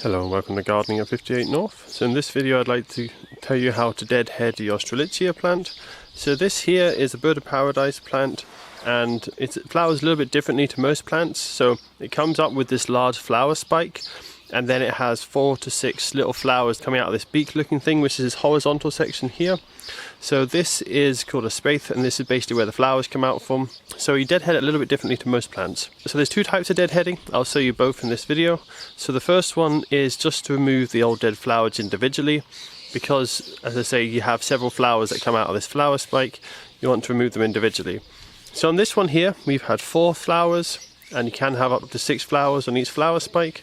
Hello and welcome to Gardening at 58 North. So in this video I'd like to tell you how to deadhead your Strelitzia plant. So this here is a bird of paradise plant, and it flowers a little bit differently to most plants. So it comes up with this large flower spike, and then it has 4 to 6 little flowers coming out of this beak looking thing, which is this horizontal section here. So this is called a spathe, and this is basically where the flowers come out from. So you deadhead it a little bit differently to most plants. So there's 2 types of deadheading. I'll show you both in this video. So the first one is just to remove the old dead flowers individually, because as I say, you have several flowers that come out of this flower spike. You want to remove them individually. So on this one here, we've had 4 flowers, and you can have up to 6 flowers on each flower spike.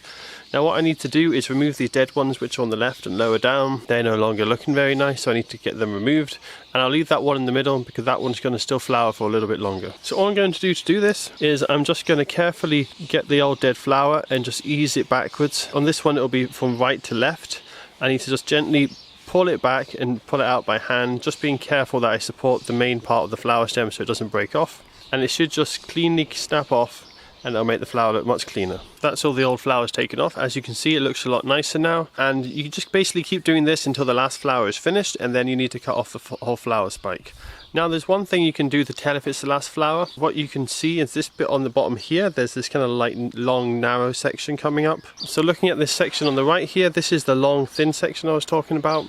Now what I need to do is remove these dead ones which are on the left and lower down. They're no longer looking very nice, so I need to get them removed. And I'll leave that one in the middle because that one's going to still flower for a little bit longer. So all I'm going to do this is I'm just going to carefully get the old dead flower and just ease it backwards. On this one it'll be from right to left. I need to just gently pull it back and pull it out by hand, just being careful that I support the main part of the flower stem so it doesn't break off. And it should just cleanly snap off, and it'll make the flower look much cleaner. That's all the old flowers taken off. As you can see, it looks a lot nicer now, and you just basically keep doing this until the last flower is finished, and then you need to cut off the whole flower spike. Now there's one thing you can do to tell if it's the last flower. What you can see is this bit on the bottom here, there's this kind of like long narrow section coming up. So looking at this section on the right here, this is the long thin section I was talking about.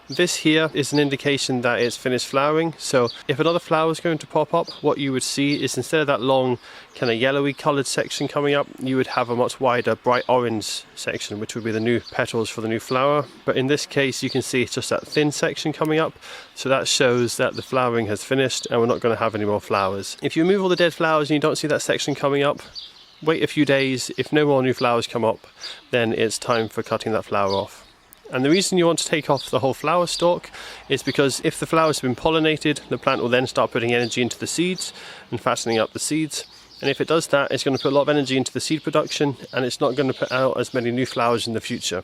This here is an indication that it's finished flowering. So if another flower is going to pop up, what you would see is instead of that long kind of yellowy coloured section coming up, you would have a much wider bright orange section, which would be the new petals for the new flower. But in this case you can see it's just that thin section coming up, so that shows that the flowering has finished and we're not going to have any more flowers. If you remove all the dead flowers and you don't see that section coming up, wait a few days. If no more new flowers come up, then it's time for cutting that flower off. And the reason you want to take off the whole flower stalk is because if the flowers have been pollinated, the plant will then start putting energy into the seeds and fattening up the seeds. And if it does that, it's going to put a lot of energy into the seed production, and it's not going to put out as many new flowers in the future.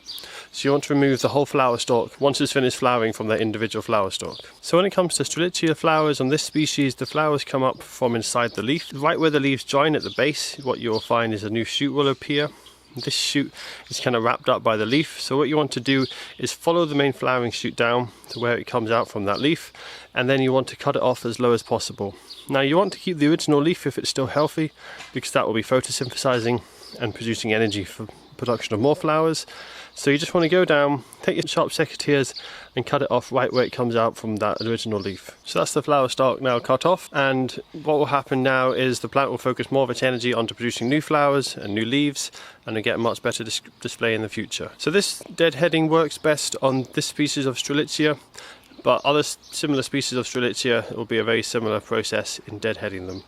So you want to remove the whole flower stalk once it's finished flowering from that individual flower stalk. So when it comes to Strelitzia flowers on this species, the flowers come up from inside the leaf. Right where the leaves join at the base, what you'll find is a new shoot will appear. This shoot is kind of wrapped up by the leaf, so what you want to do is follow the main flowering shoot down to where it comes out from that leaf, and then you want to cut it off as low as possible. Now you want to keep the original leaf if it's still healthy, because that will be photosynthesizing and producing energy for production of more flowers. So you just want to go down, take your sharp secateurs and cut it off right where it comes out from that original leaf. So that's the flower stalk now cut off, and what will happen now is the plant will focus more of its energy onto producing new flowers and new leaves, and will get a much better display in the future. So this deadheading works best on this species of Strelitzia, but other similar species of Strelitzia, it will be a very similar process in deadheading them.